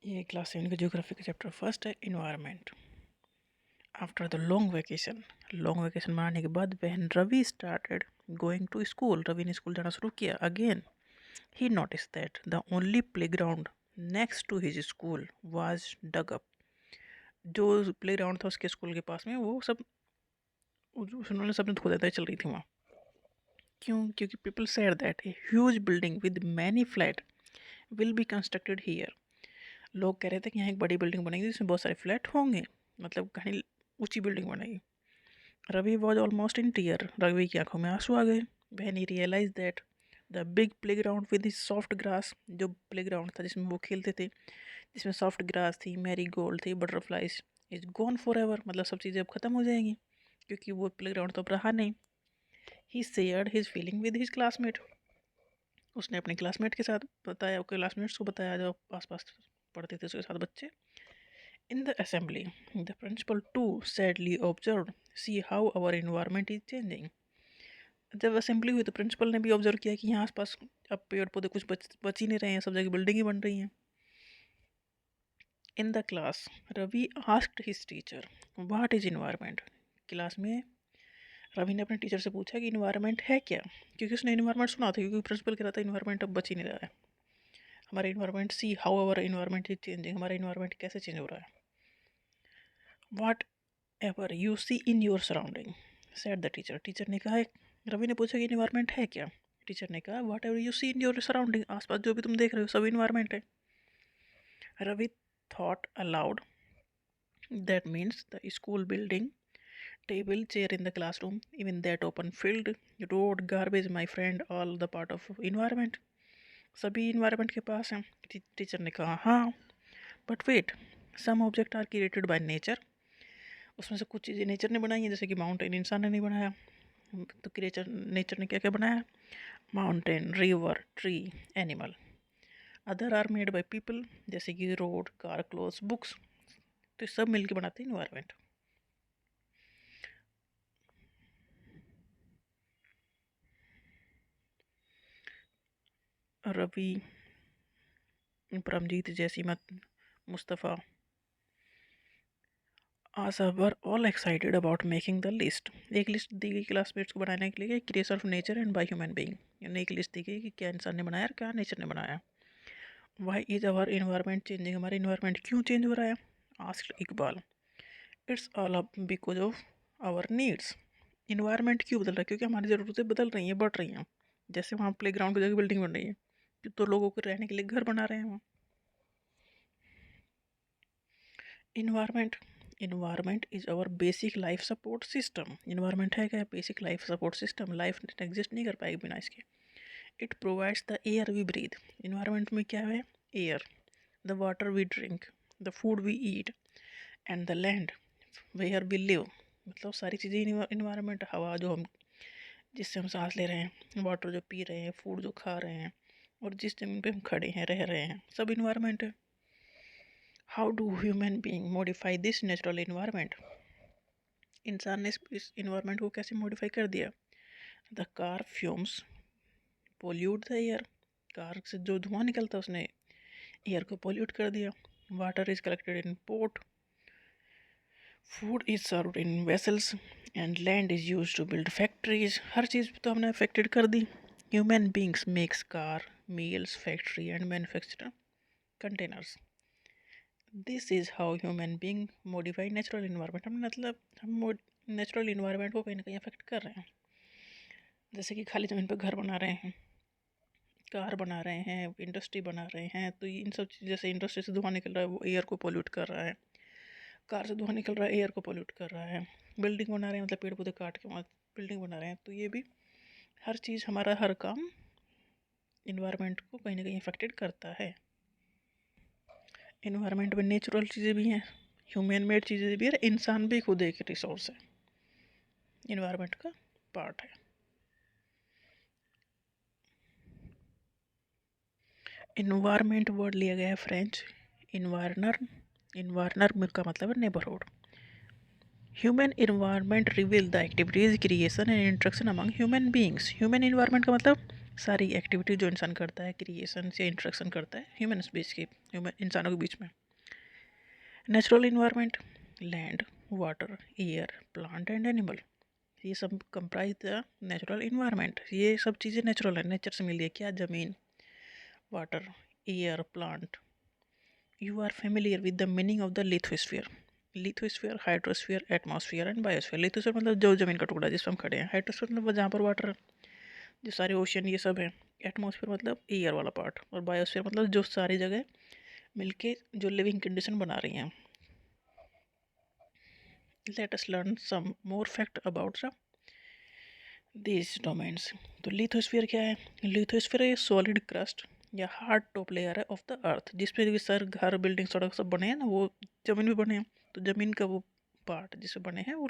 ये क्लास 7 का ज्योग्राफी का चैप्टर फर्स्ट है environment. After the long vacation मनाने के बाद when Ravi started going to school, Ravi ने स्कूल जाना शुरू किया again, he notice that the only playground next to his school was dug up. जो प्लेग्राउंड था उसके स्कूल के पास में वो सब उन्होंने सबने खोदाई चल रही थी वहाँ। क्यों? क्योंकि people said that a huge building with many flat will be constructed here. लोग कह रहे थे कि यहाँ एक बड़ी बिल्डिंग बनेगी जिसमें बहुत सारे फ्लैट होंगे, मतलब कहीं ऊंची बिल्डिंग बनेगी। Ravi was almost in tear, Ravi की आंखों में आंसू आ गए। When he realize that the big play ground with soft grass, जो प्ले ग्राउंड था जिसमें वो खेलते थे, जिसमें सॉफ्ट ग्रास थी, मैरी गोल्ड थी, butterflies, is gone forever, मतलब सब चीज़ें अब ख़त्म हो जाएंगी क्योंकि वो प्ले ग्राउंड तो अब रहा नहीं। He shared his feeling with his classmate, उसने अपने क्लासमेट के साथ बताया, क्लासमेट्स को बताया जो आसपास पढ़ते थे उसके साथ बच्चे। In the assembly, the principal too sadly observed, see how our environment is changing. जब असेंबली हुई तो प्रिंसिपल ने भी ऑब्जर्व किया कि यहाँ आसपास अब पेड़ पौधे कुछ बच ही नहीं रहे हैं, सब जगह बिल्डिंग ही बन रही हैं। In the class Ravi asked his teacher what is environment. Class में रवि ने अपने टीचर से पूछा कि इन्वायरमेंट है क्या, क्योंकि उसने इन्वायरमेंट सुना था, क्योंकि प्रिंसिपल कह रहा था इन्वायरमेंट अब बच ही नहीं रहा है। हमारा environment, see how our environment is changing, हमारा इन्वायरमेंट कैसे चेंज हो रहा है। Whatever you see in your surrounding said the teacher, teacher ने कहा, रवि ने पूछा कि इन्वायरमेंट है क्या। टीचर ने कहा whatever you see in your surrounding, आसपास जो भी तुम देख रहे हो सब इन्वायरमेंट है। Ravi thought aloud, that means the school building, table chair in the classroom, even that open field, road, garbage, my friend, all the part of environment, सभी इन्वायरमेंट के पास हैं। टीचर ने कहा हाँ, but wait, some object are created by nature, उसमें से कुछ चीज़ें नेचर ने बनाई हैं, जैसे कि माउंटेन इंसान ने नहीं बनाया। तो क्रिएचर नेचर ने क्या क्या बनाया, mountain, river, tree, animal. Other are made by people, जैसे कि रोड, कार, क्लोथ्स, बुक्स। तो सब मिलके बनाते हैं इन्वायरमेंट। रवि, परमजीत, जैसीमत, Mustafa, Asha were all excited about making the list. एक लिस्ट दी गई क्लासमेट्स को बनाने के लिए, creation of nature and by human being, यानी एक लिस्ट दी गई कि क्या इंसान ने बनाया और क्या नेचर ने बनाया। Why is our environment changing, हमारा इन्वायरमेंट क्यों चेंज हो रहा है, asked Iqbal. It's all up because of our needs, environment क्यों बदल रहा है, क्योंकि हमारी ज़रूरतें बदल रही हैं, बढ़ रही हैं। जैसे वहाँ प्ले ग्राउंड की जगह बिल्डिंग बन रही है, तो लोगों को रहने के लिए घर बना रहे हैं वहाँ। Environment, environment is our basic life support system, environment है क्या, basic life support system, life exist नहीं कर पाएगी बिना इसके। It provides the air we breathe, environment में क्या है, air, the water we drink, the food we eat, and the land where we live, मतलब सारी चीज़ें इन्वायरमेंट, हवा जो हम, जिससे हम सांस ले रहे हैं, वाटर जो पी रहे हैं, फूड जो खा रहे हैं, और जिस जमीन पे हम खड़े हैं, रह रहे हैं, सब इन्वायरमेंट है। How do human being modify this natural environment, इंसान ने इस इन्वायरमेंट को कैसे मॉडिफाई कर दिया। The car fumes pollute the air, car से जो धुआं निकलता है उसने एयर को पोल्यूट कर दिया। Water is collected in pot, food is served in vessels, and land is use to build factories, हर चीज़ तो हमने अफेक्टेड कर दी। Human beings makes car, mills, factory and manufacture containers, this is how human being modify natural environment, हम मतलब हम natural environment को कहीं ना कहीं अफेक्ट कर रहे हैं। जैसे कि खाली ज़मीन पर घर बना रहे हैं, कार बना रहे हैं, इंडस्ट्री बना रहे हैं, तो इन सब चीज़, जैसे इंडस्ट्री से धुआं निकल रहा है वो एयर को पोल्यूट कर रहा है, कार से धुआं निकल रहा है एयर को पोल्यूट कर रहा है, बिल्डिंग बना रहे हैं मतलब पेड़ पौधे काट के वहाँ बिल्डिंग बना रहे हैं, तो ये भी हर चीज़, हमारा हर काम इन्वायरमेंट को कहीं ना कहीं अफेक्टेड करता है। इन्वायरमेंट में नेचुरल चीज़ें भी हैं, ह्यूमन मेड चीज़ें भी है, इंसान भी खुद एक रिसोर्स है, इन्वायरमेंट का पार्ट है। इन्वायरमेंट वर्ड लिया गया है फ्रेंच इन्वायरनर, इन्वायरनर का मतलब है neighbourhood. Human environment reveal the activities, creation and interaction among human beings, human environment का मतलब सारी एक्टिविटी जो इंसान करता है, क्रिएशन से इंटरेक्शन करता है ह्यूमन स्पीच की, ह्यूमन इंसानों के बीच में। Natural environment, land, water, air, plant and animal, ये सब कंप्राइज द नेचुरल इन्वायरमेंट। ये सब चीज़ें नेचुरल है, नेचर से मिली है। क्या? ज़मीन, water, air, plant. You are familiar with the meaning of the lithosphere. Lithosphere, hydrosphere, atmosphere and biosphere. Lithosphere मतलब जो ज़मीन का टुकड़ा जिस पर हम खड़े हैं। हाइड्रोस्फीयर मतलब जहाँ पर वाटर, जो सारे ओशियन ये सब है। एटमॉस्फेयर मतलब एयर वाला पार्ट, और बायोस्फीयर मतलब जो सारी जगह मिलके जो लिविंग कंडीशन बना रही हैं। Let us learn some more fact about this domains. तो लिथोस्फीयर क्या है? लिथोस्फीयर ये सॉलिड क्रस्ट या हार्ड टॉप लेयर है ऑफ द अर्थ, जिसपे भी सर घर, बिल्डिंग, सड़क सब बने हैं ना, वो जमीन में बने हैं। तो जमीन का वो पार्ट जिससे बने हैं वो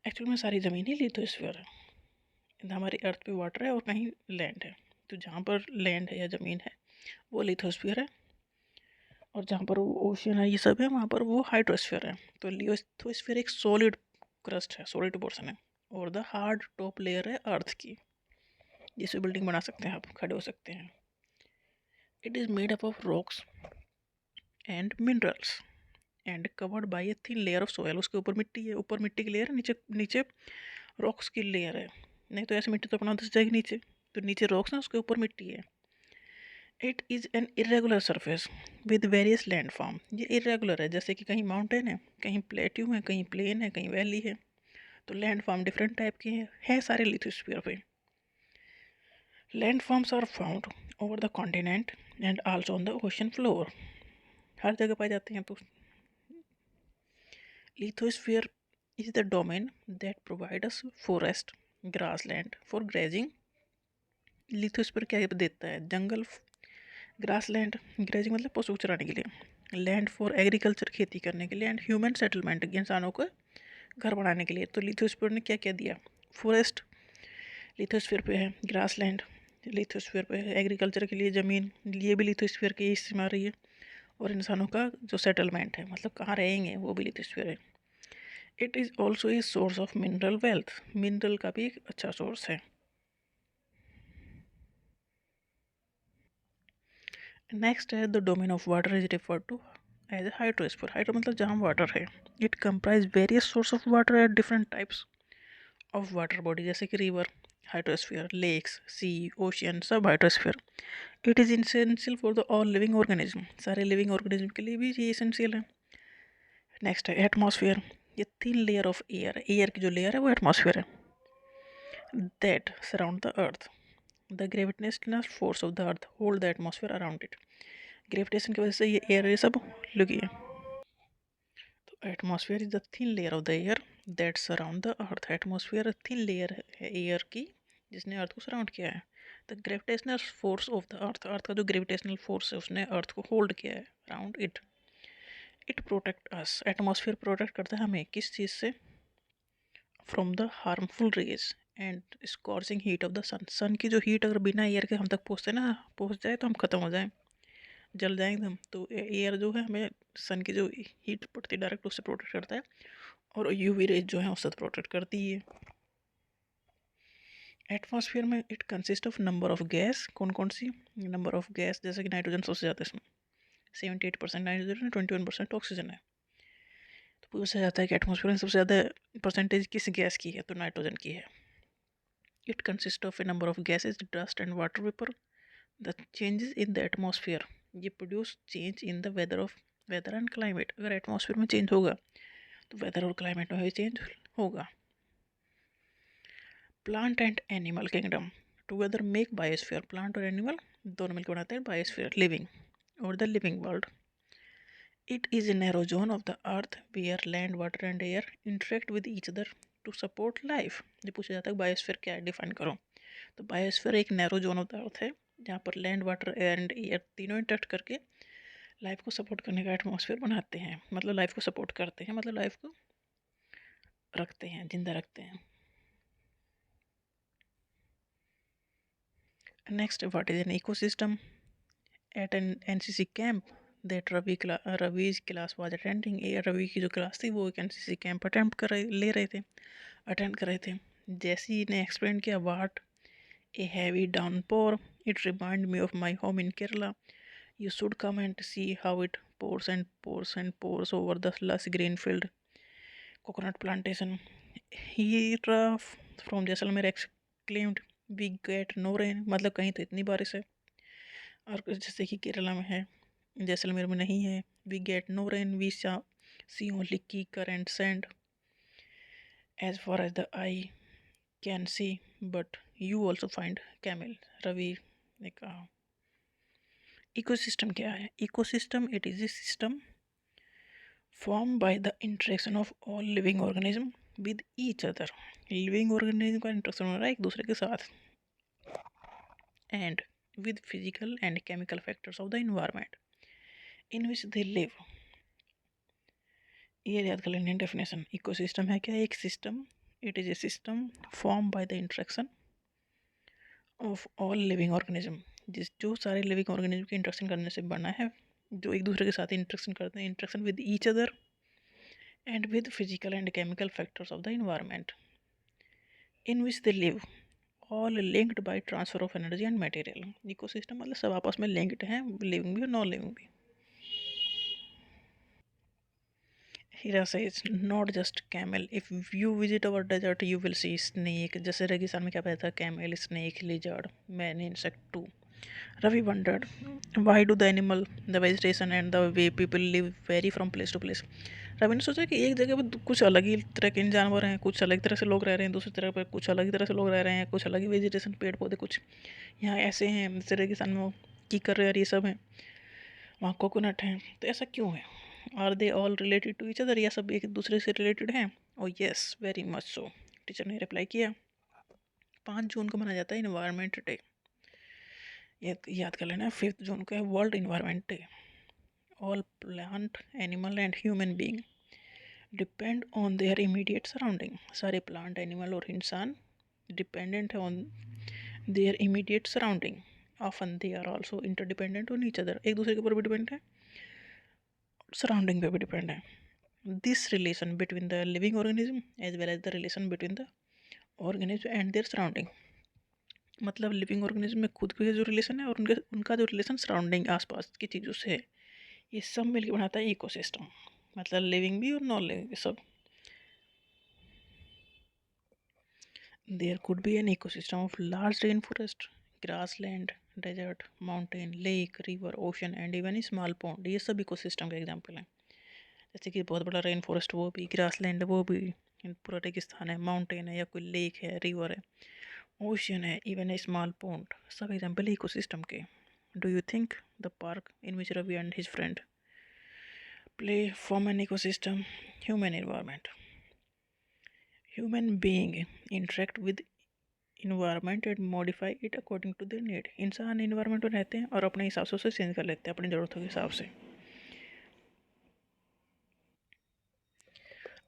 एक्चुअल में सारी ज़मीन ही लिथोस्फीयर है। हमारी अर्थ पे वाटर है और कहीं लैंड है, तो जहाँ पर लैंड है या ज़मीन है वो लिथोस्फीयर है, और जहाँ पर वो ओशियन है ये सब है वहाँ पर वो हाइड्रोस्फीयर है। तो लिथोस्फीयर एक सॉलिड क्रस्ट है, सॉलिड पोर्शन है, और द हार्ड टॉप लेयर है अर्थ की, जिससे बिल्डिंग बना सकते हैं, आप खड़े हो सकते हैं। It is made up of rocks and minerals and covered by a thin layer of soil. उसके ऊपर मिट्टी है, ऊपर मिट्टी की लेयर है, नीचे नीचे रॉक्स की लेयर है। नहीं तो ऐसे मिट्टी तो अपना धस जाएगी नीचे, तो नीचे रॉक्स है, उसके ऊपर मिट्टी है। It is an irregular surface with various land form. ये इरेगुलर है, जैसे कि कहीं माउंटेन है, कहीं प्लेट्यू है, कहीं प्लेन है, कहीं वैली है। तो लैंड फॉर्म डिफरेंट टाइप के हैं सारे लिथोस्फीयर पे। Land forms are found over the continent and also on the ocean floor. हर जगह पाए जाते हैं। तो lithosphere is the domain that provides us forest, grassland for grazing. Lithosphere क्या देता है? जंगल, ग्रासलैंड, ग्रेजिंग मतलब पशु चराने के लिए, लैंड फॉर एग्रीकल्चर खेती करने के लिए, एंड ह्यूमन सेटलमेंट इंसानों को घर बनाने के लिए। तो लिथोस्फीयर ने क्या क्या दिया? फॉरेस्ट लिथोस्फीयर पे है, ग्रासलैंड लिथोस्फीयर पे है, एग्रीकल्चर के लिए ज़मीन ये भी लिथोस्फीयर के हिस्से में आ रही है, और इंसानों का जो सेटलमेंट है मतलब कहाँ रहेंगे वो भी लिथोस्फीयर है। It is also a source of mineral wealth. Mineral का भी एक अच्छा सोर्स है। नेक्स्ट है the domain of water is refer to as a hydrosphere. Hydro मतलब जहाँ वाटर है। It comprise various source of water at different types of water body, जैसे कि river hydrosphere, lakes, sea, ocean, सब hydrosphere. It is essential for the all living organism. सारे living organism के लिए भी ये इसेंशियल है। नेक्स्ट है एटमॉस्फेयर। ये thin layer of air, air की जो लेयर है वो एटमॉस्फेयर है, that surround the earth. The gravitational force of the earth hold the atmosphere around it. Gravitation की वजह से ये एयर ये सब लुकी है। तो atmosphere is the thin layer of the air that surround the earth. Atmosphere thin layer है एयर की जिसने अर्थ को सराउंड किया है। The gravitational force of the earth, earth का जो ग्रेविटेशनल फोर्स है उसने अर्थ को होल्ड किया है around it. It protect us. Atmosphere protect करता है हमें किस चीज़ से? From the harmful rays and scorching heat of the sun. Sun की जो हीट अगर बिना एयर के हम तक पहुँचते ना, पहुँच जाए तो हम ख़त्म हो जाए, जल जाएंगे हम। तो एयर जो है हमें सन की जो हीट पड़ती है डायरेक्ट उससे प्रोटेक्ट करता है, और यूवी रेज जो है उससे प्रोटेक्ट करती है। एटमॉस्फेयर में it consist of number of gas. कौन कौन सी? नंबर ऑफ गैस जैसे कि नाइट्रोजन सबसे ज़्यादा है इसमें, 78% नाइट्रोजन है, 21% ऑक्सीजन है। तो पूछा जाता है कि एटमॉस्फेयर में सबसे ज़्यादा परसेंटेज किस गैस की है? तो नाइट्रोजन की है। It consist of a number of gases, dust and water vapour. The changes in the atmosphere ये produce change in the weather and climate. अगर एटमॉस्फेयर में चेंज होगा तो वेदर और क्लाइमेट में भी चेंज होगा। Plant and animal kingdom together make biosphere. Plant और एनिमल दोनों मिलकर बनाते हैं बायोस्फीयर, लिविंग और the living world. It is a narrow zone of the earth where land, water and air interact with each other to support life. ये पूछा जाता है बायोस्फीयर क्या है, डिफाइन करो। तो बायोस्फीयर एक नैरो जोन ऑफ द अर्थ है जहाँ पर लैंड, वाटर एंड एयर तीनों इंटरेक्ट करके लाइफ को सपोर्ट करने का एटमॉस्फेयर बनाते हैं। मतलब लाइफ को सपोर्ट करते हैं, मतलब लाइफ को रखते हैं, जिंदा रखते हैं। Next, what is an ecosystem? At an NCC camp that Ravi's class was attending. ए रवि की जो क्लास थी वो एक एनसीसी कैंप अटेंड कर रहे थे। जैसी ने एक्सप्लेन किया what A heavy downpour. It reminded me of my home in Kerala. You should come and see how it pours and pours and pours over the lush green field coconut plantation. Hira from Jaisalmer exclaimed, "We get no rain." मतलब कहीं तो इतनी बारिश है और जैसे कि केरला में है, जैसलमेर में नहीं है. We get no rain. We see only kikar and sand as far as the eye can see. But you also find camel. Ravi ने कहा. इकोसिस्टम क्या है? Ecosystem it is a system formed by the interaction of all living organism with each other. Living organism का interaction हो रहा है एक दूसरे के साथ and with physical and chemical factors of the environment in which they live. ये याद कर लेंगे डेफिनेशन. इकोसिस्टम है क्या? एक system. It is a system form by the interaction of all living organism. जो सारे लिविंग ऑर्गेनिज्म के इंटरेक्शन करने से बना है, जो एक दूसरे के साथ इंटरेक्शन करते हैं, interaction with each other and with physical and chemical factors of the environment in which they live, all linked by transfer of energy and material. Ecosystem मतलब सब आपस में लिंक्ड हैं, लिविंग भी और नॉन लिविंग भी. Hira says not just camel. If you visit our desert, you will see snake. जैसे रेगिस्तान में क्या पैदा था? Camel, snake, lizard, many insect too. Ravi wondered, why do the animal, the vegetation and the way people live vary from place to place? Ravi ने सोचा कि एक जगह पर कुछ अलग ही तरह के जानवर हैं, कुछ अलग तरह से लोग रह रहे हैं, दूसरी तरह पर कुछ अलग तरह से लोग रह रहे हैं, कुछ अलग ही वेजिटेशन पेड़ पौधे कुछ यहाँ ऐसे हैं, जैसे रेगिस्तान में की कर रहे हैं, ये सब हैं, वहाँ कोकोनट हैं. तो ऐसा क्यों है? Are they all related to each other? या सब एक दूसरे से रिलेटेड हैं? Oh yes, very much so. Teacher ने रिप्लाई किया. 5 जून को मनाया जाता है इन्वायरमेंट डे. ये याद कर लेना. 5 जून को है world environment day. All plant, animal and human being depend on their immediate surrounding. सारे प्लांट, एनिमल और इंसान डिपेंडेंट है on their immediate surrounding. Often they are also interdependent on each other. एक दूसरे के ऊपर भी डिपेंड है, सराउंडिंग पे भी डिपेंड है. This relation between the living organism as well as the relation between the organism and their surrounding. मतलब लिविंग ऑर्गेनिज्म में खुद के जो रिलेशन है और उनका जो रिलेशन सराउंडिंग आसपास की चीज़ों से है, ये सब मिलकर बनाता है इकोसिस्टम. मतलब लिविंग भी और नॉन लिविंग भी सब. There could be an ecosystem of large rain forest, grassland, desert, mountain, lake, river, ocean and even small pond. ये सब इकोसिस्टम का एग्जाम्पल है. जैसे कि बहुत बड़ा रेन फॉरेस्ट वो भी, ग्रासलैंड वो भी, पूरा रेगिस्तान है, माउंटेन है या कोई लेक है, रिवर है, ओशन है, इवन ए स्मॉल पॉन्ड. सब एग्जाम्पल है इकोसिस्टम के. Do you think the park in which Ravi and his friend play form an ecosystem? Human environment. Human being interact with environment and modify it according to their need. इंसान environment में रहते हैं और अपने हिसाब से उसे चेंज कर लेते हैं अपनी ज़रूरतों के हिसाब से.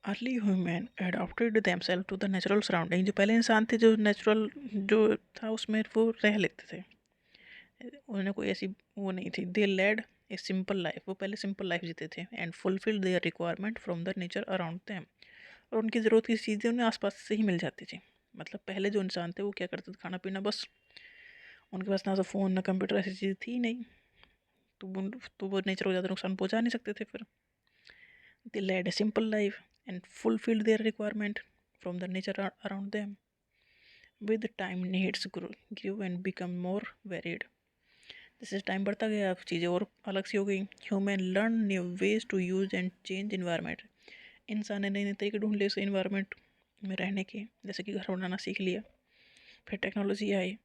Early human adapted themselves to the natural surrounding. जो पहले इंसान थे, जो नेचुरल जो था उसमें वो रह लेते थे, उन्हें कोई ऐसी वो नहीं थी. दे लेड ए सिंपल लाइफ. वो पहले सिंपल लाइफ जीते थे. And fulfilled their requirement from the nature around them. और उनकी ज़रूरत की चीज़ें उन्हें आसपास से ही मिल जाती थी. मतलब पहले जो इंसान थे वो क्या करते थे? खाना पीना बस. उनके पास ना तो फ़ोन ना कंप्यूटर, ऐसी चीज़ थी नहीं. तो वो नेचर को ज़्यादा नुकसान पहुँचा नहीं सकते थे फिर. They led a simple life and fulfilled their requirement from the nature around them. With time, needs grew and become more varied. जैसे टाइम बढ़ता गया, अब चीज़ें और अलग सी हो गई. Human learn new ways to use and change environment. इंसान ने नए नए तरीके ढूंढ लिए उस इन्वायरमेंट में रहने के. जैसे कि घर बनाना सीख लिया, फिर टेक्नोलॉजी आई.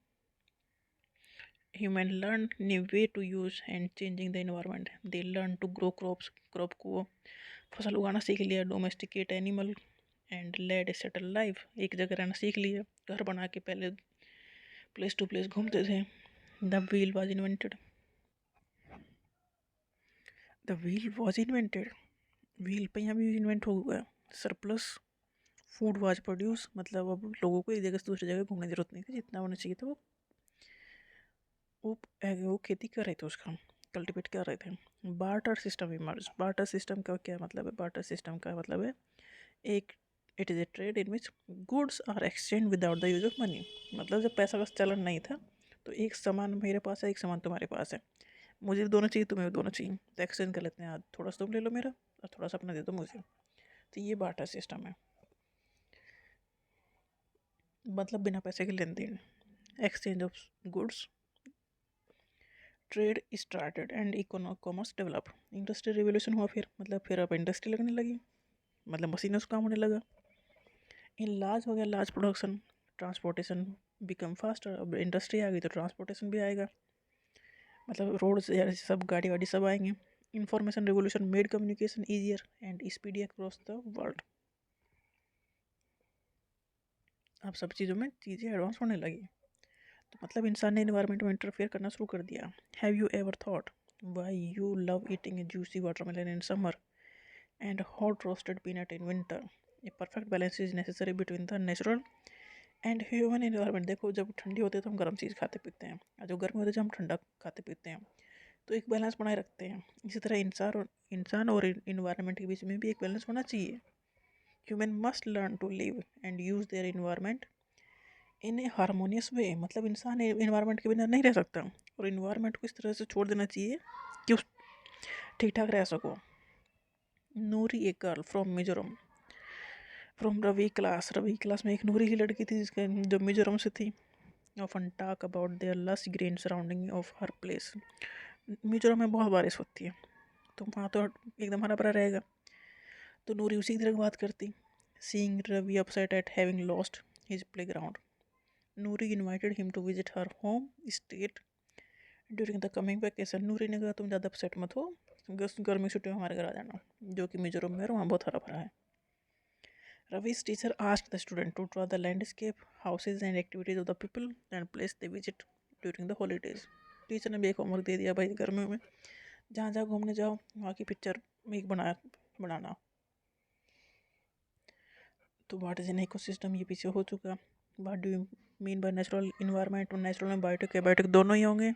Human learn new way to use and changing the environment. They learn to grow crops. Crop को फसल उगाना सीख लिया. Domesticate animal and led a settle life. एक जगह रहना सीख लिया. घर बना के पहले प्लेस टू प्लेस घूमते थे. The wheel was invented. The wheel was invented. Wheel पहिया भी इन्वेंट हो गया. Surplus food was produce. मतलब अब लोगों को एक जगह से दूसरी जगह घूमने की जरूरत नहीं थी. जितना होना चाहिए था वो खेती कर रहे थे, उसका कल्टिवेट कर रहे थे. Barter system emerge. Barter system का क्या मतलब है? बार्टर सिस्टम का मतलब है एक it is a trade in which goods are exchange without the use of money. मतलब जब पैसा का चलन नहीं था तो एक सामान मेरे पास है, एक सामान तुम्हारे पास है, मुझे भी दोनों चाहिए, तुम्हें भी दोनों चाहिए, तो एक्सचेंज कर लेते हैं। आज थोड़ा सा तुम ले लो मेरा और थोड़ा सा अपना दे दो मुझे। तो ये बाटा सिस्टम है, मतलब बिना पैसे के लेन देन, exchange of goods. Trade started and commerce develop. Industrial revolution हुआ, फिर अब इंडस्ट्री लगने लगी, मतलब मशीनों से काम होने लगा। इन लार्ज हो गया, large production, transportation become faster. अब इंडस्ट्री आ गई तो ट्रांसपोर्टेशन भी आएगा, मतलब रोड से सब गाड़ी वाड़ी सब आएंगे। Information revolution made communication easier and speedy across the world. अब सब चीज़ों में चीज़ें एडवांस होने लगी, तो मतलब इंसान ने इन्वायरमेंट में इंटरफेयर करना शुरू कर दिया। Have you ever thought why you love eating A juicy watermelon in summer and hot roasted peanut in winter? A perfect balance is necessary between the natural and human environment. देखो, जब ठंडी होती है तो हम गर्म चीज़ खाते पीते हैं, और जो गर्म होती है जब हम ठंडा खाते पीते हैं, तो एक बैलेंस बनाए रखते हैं। इसी तरह इंसान और इन्वायरमेंट के बीच में भी एक बैलेंस होना चाहिए। Human must learn to live and use their environment in a harmonious way. मतलब इंसान इन्वायरमेंट के बिना नहीं रह सकता, और इन्वायरमेंट को इस तरह से छोड़ देना चाहिए कि उस ठीक ठाक रह सको। नूरी, एक girl from Mizoram, from Ravi class में एक नूरी की लड़की थी जिसके जो मिजोरम से थी। ऑफन टॉक अबाउट देयर लस green surrounding of her place. Mizoram में बहुत बारिश होती है, तो वहाँ तो एकदम हरा भरा रहेगा। तो नूरी उसी की तरह बात करती। Seeing Ravi upset at having lost his playground, Noori invited him to visit her home state during the coming vacation. Noori ने कहा तुम ज़्यादा अपसेट मत हो, गर्मी छुट्टी में हमारे घर आ जाना, जो कि मिजोरम में है, वहाँ बहुत हरा भरा है। Ravi's teacher asked the student to draw the landscape, houses and activities of the people and place they visit during the holidays. Teacher ने भी एक होमवर्क दे दिया भाई, गर्मियों में जहाँ जहाँ घूमने जाओ वहाँ की पिक्चर एक बनाना। तो व्हाट इज एन इकोसिस्टम, ये पीछे हो चुका। What do you mean by natural environment? Natural में बायोटिक एबायोटिक दोनों ही होंगे।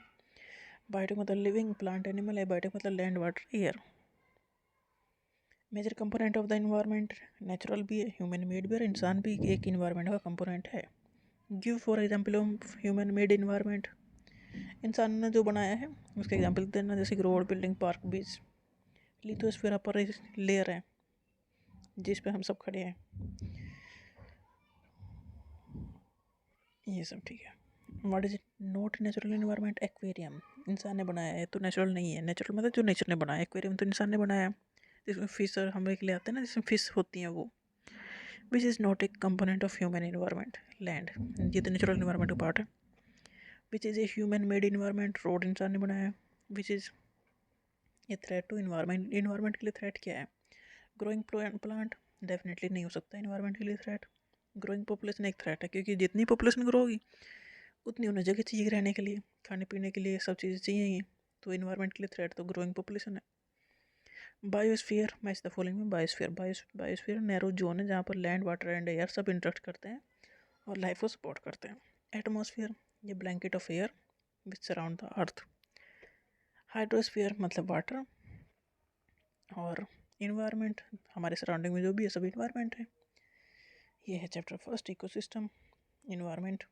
बायोटिक मतलब लिविंग प्लांट एनिमल, एबायोटिक मतलब land water air. Major component of the environment, natural भी है, ह्यूमन मेड भी, और इंसान भी एक इन्वायरमेंट का कंपोनेंट है। Give for example of human made environment. इंसान ने जो बनाया है उसके एग्जाम्पल देना, जैसे कि रोड, बिल्डिंग, पार्क, बीच। लिथोस्फीयर अपर लेयर है जिस पे हम सब खड़े हैं, ये सब ठीक है। What is not natural environment? Aquarium इंसान ने बनाया है तो नेचुरल नहीं है। नेचुरल मतलब जो नेचर ने बनाया, एक्वेरियम तो इंसान ने बनाया, जिसमें फिश और हम लेके आते हैं ना, जिसमें फिश होती हैं वो। Which is not a component of human environment? Land, ये तो नेचुरल इन्वायरमेंट का पार्ट है। Which is a human made environment? Road इंसान ने बनाया। Which is a threat to environment? Environment के लिए थ्रेट क्या है? ग्रोइंग प्लांट डेफिनेटली नहीं हो सकता इन्वायरमेंट के लिए थ्रेट। ग्रोइंग पॉपुलेशन एक थ्रेट है, क्योंकि जितनी पॉपुलेशन ग्रो होगी उतनी उन्हें जगह चाहिए रहने के लिए, खाने पीने के लिए, सब चीज़ें चाहिए ही। तो इन्वायरमेंट के लिए थ्रेट तो ग्रोइंग पॉपुलेशन है। बायोस्फीयर, मैच द फॉलोइंग में। बायोस्फीयर नैरो जोन है जहाँ पर लैंड, वाटर एंड एयर सब इंटरेक्ट करते हैं और लाइफ को सपोर्ट करते हैं। एटमॉस्फेयर, ये blanket of air which surround the earth. Hydrosphere मतलब वाटर, और इन्वायरमेंट हमारे सराउंडिंग में जो भी है सब इन्वायरमेंट है। ये है चैप्टर फर्स्ट, इकोसिस्टम, इन्वायरमेंट।